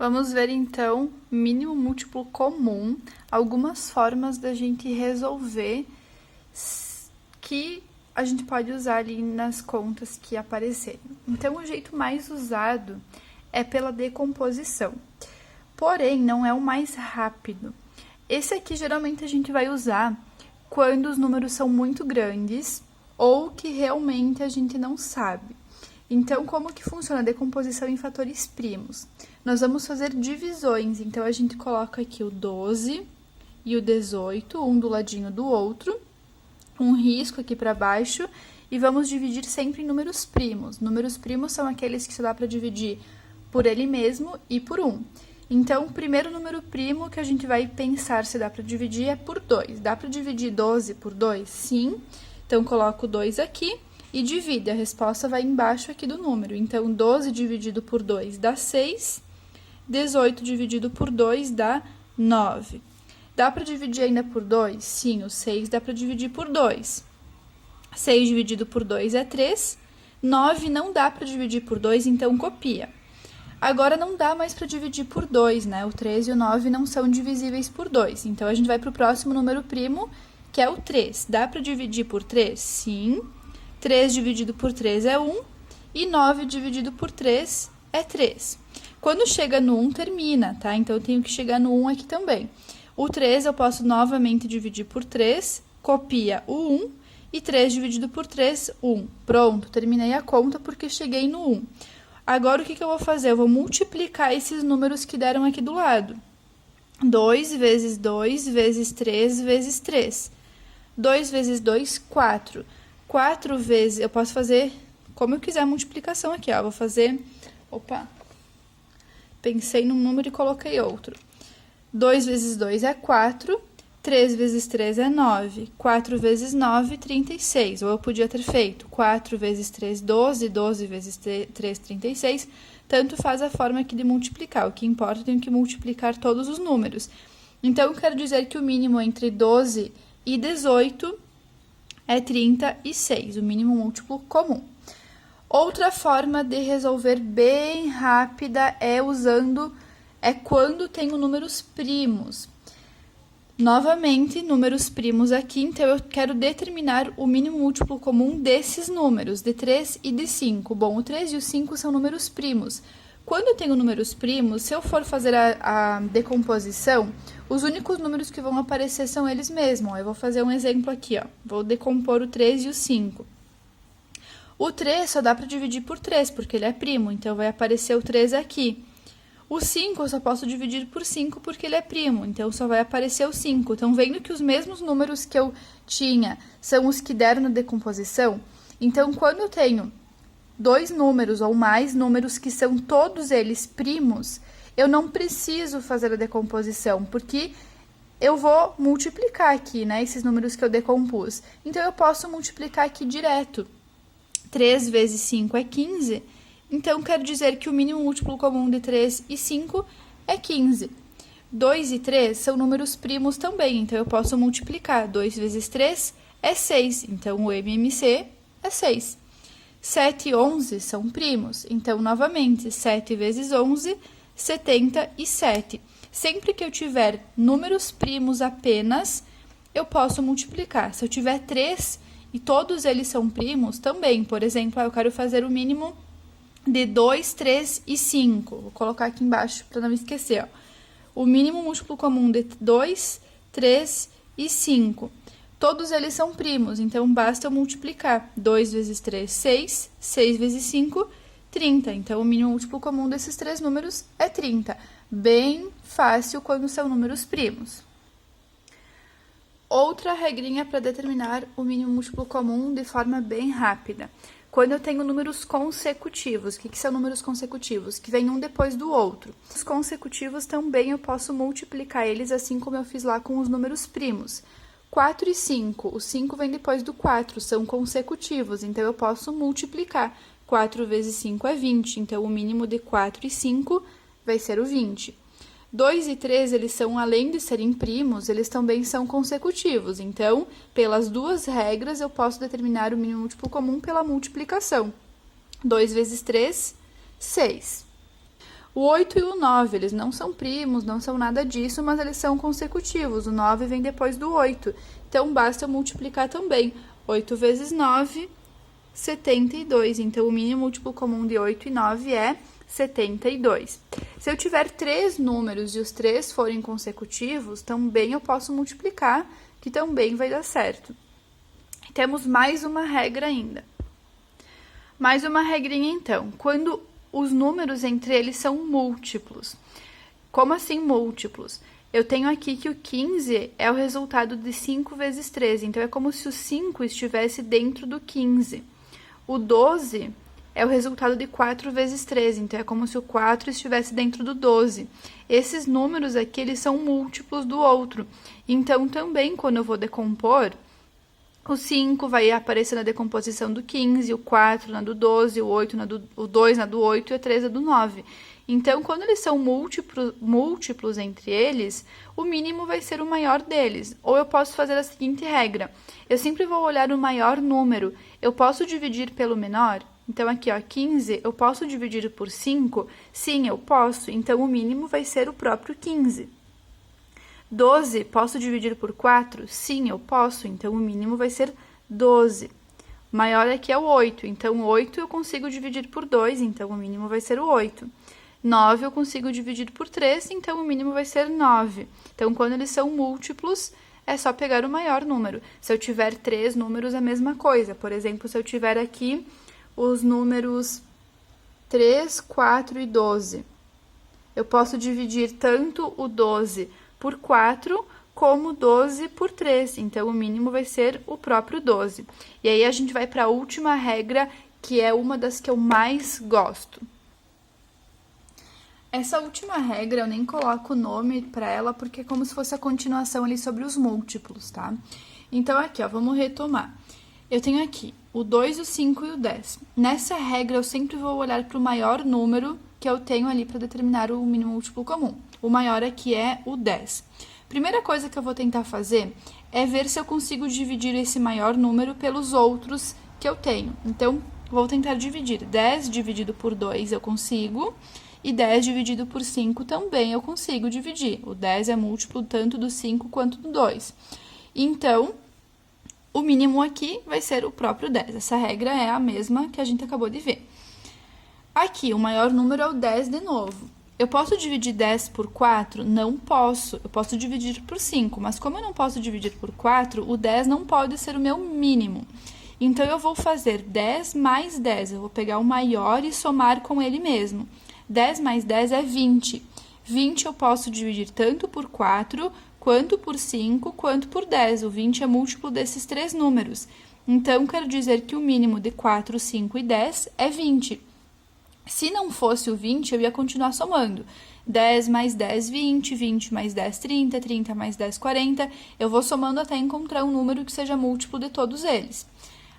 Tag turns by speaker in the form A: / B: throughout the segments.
A: Vamos ver, então, mínimo múltiplo comum, algumas formas da gente resolver que a gente pode usar ali nas contas que aparecerem. Então, o jeito mais usado é pela decomposição, porém, não é o mais rápido. Esse aqui, geralmente, a gente vai usar quando os números são muito grandes ou que realmente a gente não sabe. Então, como que funciona a decomposição em fatores primos? Nós vamos fazer divisões, então a gente coloca aqui o 12 e o 18, um do ladinho do outro, um risco aqui para baixo, e vamos dividir sempre em números primos. Números primos são aqueles que só dá para dividir por ele mesmo e por 1. Então, o primeiro número primo que a gente vai pensar se dá para dividir é por 2. Dá para dividir 12 por 2? Sim. Então, coloco o 2 aqui e divide. A resposta vai embaixo aqui do número. Então, 12 dividido por 2 dá 6. 18 dividido por 2 dá 9. Dá para dividir ainda por 2? Sim, o 6 dá para dividir por 2. 6 dividido por 2 é 3. 9 não dá para dividir por 2, então copia. Agora, não dá mais para dividir por 2, né? O 3 e o 9 não são divisíveis por 2. Então, a gente vai para o próximo número primo, que é o 3. Dá para dividir por 3? Sim. 3 dividido por 3 é 1. E 9 dividido por 3 é 3. Quando chega no 1, termina, tá? Então, eu tenho que chegar no 1 aqui também. O 3 eu posso novamente dividir por 3, copia o 1, e 3 dividido por 3, 1. Pronto, terminei a conta porque cheguei no 1. Agora, o que eu vou fazer? Eu vou multiplicar esses números que deram aqui do lado. 2 vezes 2 vezes 3 vezes 3. 2 vezes 2, 4. 4 vezes... Eu posso fazer como eu quiser a multiplicação aqui, ó. Vou fazer... Opa! Pensei num número e coloquei outro. 2 vezes 2 é 4. 3 vezes 3 é 9. 4 vezes 9, 36. Ou eu podia ter feito 4 vezes 3, 12. 12 vezes 3, 36. Tanto faz a forma aqui de multiplicar. O que importa, eu tenho que multiplicar todos os números. Então, eu quero dizer que o mínimo entre 12 e 18 é 36. O mínimo múltiplo comum. Outra forma de resolver bem rápida é quando tenho números primos. Novamente, números primos aqui, então eu quero determinar o mínimo múltiplo comum desses números, de 3 e de 5. Bom, o 3 e o 5 são números primos. Quando eu tenho números primos, se eu for fazer a decomposição, os únicos números que vão aparecer são eles mesmos. Eu vou fazer um exemplo aqui, ó. Vou decompor o 3 e o 5. O 3 só dá para dividir por 3, porque ele é primo, então vai aparecer o 3 aqui. O 5 eu só posso dividir por 5 porque ele é primo, então só vai aparecer o 5. Então, vendo que os mesmos números que eu tinha são os que deram na decomposição, então, quando eu tenho dois números ou mais números que são todos eles primos, eu não preciso fazer a decomposição, porque eu vou multiplicar aqui, né, esses números que eu decompus. Então, eu posso multiplicar aqui direto. 3 vezes 5 é 15. Então, quero dizer que o mínimo múltiplo comum de 3 e 5 é 15. 2 e 3 são números primos também, então eu posso multiplicar. 2 vezes 3 é 6, então o MMC é 6. 7 e 11 são primos, então, novamente, 7 vezes 11, 77. Sempre que eu tiver números primos apenas, eu posso multiplicar. Se eu tiver 3 e todos eles são primos, também. Por exemplo, eu quero fazer o mínimo de 2, 3 e 5. Vou colocar aqui embaixo para não me esquecer, ó. O mínimo múltiplo comum de 2, 3 e 5. Todos eles são primos, então basta eu multiplicar. 2 vezes 3, 6. 6 vezes 5, 30. Então, o mínimo múltiplo comum desses três números é 30. Bem fácil quando são números primos. Outra regrinha para determinar o mínimo múltiplo comum de forma bem rápida. Quando eu tenho números consecutivos. O que são números consecutivos? Que vem um depois do outro. Os consecutivos também eu posso multiplicar eles, assim como eu fiz lá com os números primos. 4 e 5. O 5 vem depois do 4, são consecutivos, então eu posso multiplicar. 4 vezes 5 é 20, então o mínimo de 4 e 5 vai ser o 20. 2 e 3, eles são, além de serem primos, eles também são consecutivos. Então, pelas duas regras, eu posso determinar o mínimo múltiplo comum pela multiplicação. 2 vezes 3, 6. O 8 e o 9, eles não são primos, não são nada disso, mas eles são consecutivos. O 9 vem depois do 8. Então, basta eu multiplicar também. 8 vezes 9, 72. Então, o mínimo múltiplo comum de 8 e 9 é 72. Se eu tiver 3 números e os 3 forem consecutivos, também eu posso multiplicar, que também vai dar certo. Temos mais uma regra ainda. Mais uma regrinha, então. Quando os números entre eles são múltiplos. Como assim múltiplos? Eu tenho aqui que o 15 é o resultado de 5 vezes 13. Então, é como se o 5 estivesse dentro do 15. O 12 é o resultado de 4 vezes 13. Então, é como se o 4 estivesse dentro do 12. Esses números aqui, eles são múltiplos do outro. Então, também, quando eu vou decompor, o 5 vai aparecer na decomposição do 15, o 4 na do 12, o 8 o 2 na do 8 e o 3 na do 9. Então, quando eles são múltiplos entre eles, o mínimo vai ser o maior deles. Ou eu posso fazer a seguinte regra. Eu sempre vou olhar o maior número. Eu posso dividir pelo menor? Então, aqui, ó, 15, eu posso dividir por 5? Sim, eu posso. Então, o mínimo vai ser o próprio 15. 12, posso dividir por 4? Sim, eu posso. Então, o mínimo vai ser 12. O maior aqui é o 8. Então, 8 eu consigo dividir por 2. Então, o mínimo vai ser o 8. 9 eu consigo dividir por 3. Então, o mínimo vai ser 9. Então, quando eles são múltiplos, é só pegar o maior número. Se eu tiver 3 números, é a mesma coisa. Por exemplo, se eu tiver aqui os números 3, 4 e 12. Eu posso dividir tanto o 12 por 4, como 12 por 3. Então, o mínimo vai ser o próprio 12. E aí, a gente vai para a última regra, que é uma das que eu mais gosto. Essa última regra, eu nem coloco o nome para ela, porque é como se fosse a continuação ali sobre os múltiplos, tá? Então, aqui, ó, vamos retomar. Eu tenho aqui o 2, o 5 e o 10. Nessa regra, eu sempre vou olhar para o maior número que eu tenho ali para determinar o mínimo múltiplo comum. O maior aqui é o 10. Primeira coisa que eu vou tentar fazer é ver se eu consigo dividir esse maior número pelos outros que eu tenho. Então, vou tentar dividir. 10 dividido por 2 eu consigo, e 10 dividido por 5 também eu consigo dividir. O 10 é múltiplo tanto do 5 quanto do 2. Então, o mínimo aqui vai ser o próprio 10. Essa regra é a mesma que a gente acabou de ver. Aqui, o maior número é o 10 de novo. Eu posso dividir 10 por 4? Não posso. Eu posso dividir por 5, mas como eu não posso dividir por 4, o 10 não pode ser o meu mínimo. Então, eu vou fazer 10 mais 10. Eu vou pegar o maior e somar com ele mesmo. 10 mais 10 é 20. 20 eu posso dividir tanto por 4, quanto por 5, quanto por 10. O 20 é múltiplo desses 3 números. Então, quero dizer que o mínimo de 4, 5 e 10 é 20. Se não fosse o 20, eu ia continuar somando. 10 mais 10, 20, 20 mais 10, 30, 30 mais 10, 40. Eu vou somando até encontrar um número que seja múltiplo de todos eles.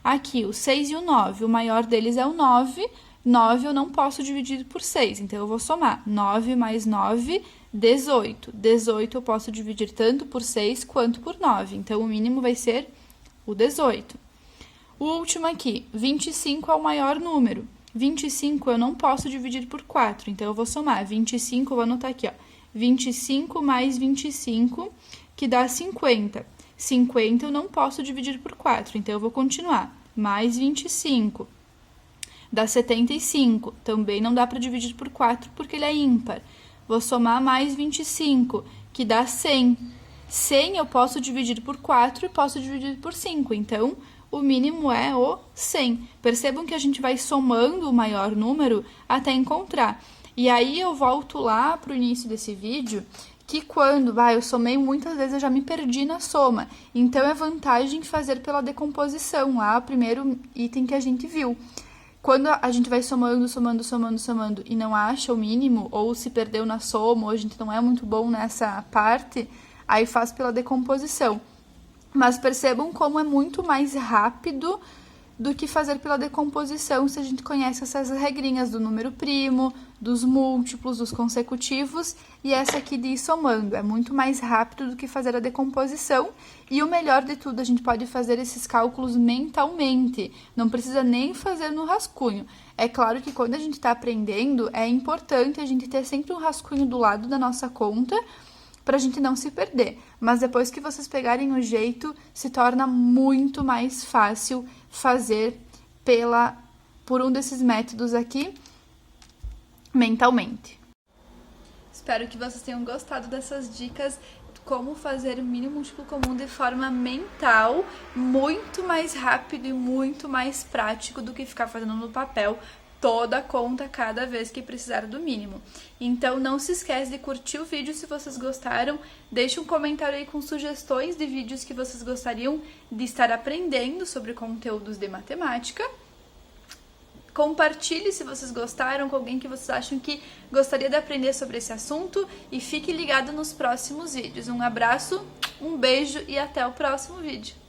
A: Aqui, o 6 e o 9. O maior deles é o 9. 9 eu não posso dividir por 6, então eu vou somar. 9 mais 9, 18. 18 eu posso dividir tanto por 6 quanto por 9. Então, o mínimo vai ser o 18. O último aqui, 25 é o maior número. 25 eu não posso dividir por 4, então eu vou somar 25, eu vou anotar aqui, ó, 25 mais 25, que dá 50. 50 eu não posso dividir por 4, então eu vou continuar, mais 25, dá 75, também não dá para dividir por 4, porque ele é ímpar. Vou somar mais 25, que dá 100. 100 eu posso dividir por 4 e posso dividir por 5, então o mínimo é o 100. Percebam que a gente vai somando o maior número até encontrar. E aí eu volto lá para o início desse vídeo, que quando eu somei muitas vezes eu já me perdi na soma. Então é vantagem fazer pela decomposição, lá o primeiro item que a gente viu. Quando a gente vai somando e não acha o mínimo, ou se perdeu na soma, ou a gente não é muito bom nessa parte, aí faz pela decomposição. Mas percebam como é muito mais rápido do que fazer pela decomposição, se a gente conhece essas regrinhas do número primo, dos múltiplos, dos consecutivos, e essa aqui de ir somando. É muito mais rápido do que fazer a decomposição, e o melhor de tudo, a gente pode fazer esses cálculos mentalmente, não precisa nem fazer no rascunho. É claro que quando a gente está aprendendo, é importante a gente ter sempre um rascunho do lado da nossa conta, para a gente não se perder. Mas depois que vocês pegarem o jeito, se torna muito mais fácil fazer por um desses métodos aqui, mentalmente. Espero que vocês tenham gostado dessas dicas de como fazer o mínimo múltiplo comum de forma mental, muito mais rápido e muito mais prático do que ficar fazendo no papel toda a conta cada vez que precisar do mínimo. Então não se esquece de curtir o vídeo se vocês gostaram, deixe um comentário aí com sugestões de vídeos que vocês gostariam de estar aprendendo sobre conteúdos de matemática. Compartilhe se vocês gostaram com alguém que vocês acham que gostaria de aprender sobre esse assunto e fique ligado nos próximos vídeos. Um abraço, um beijo e até o próximo vídeo.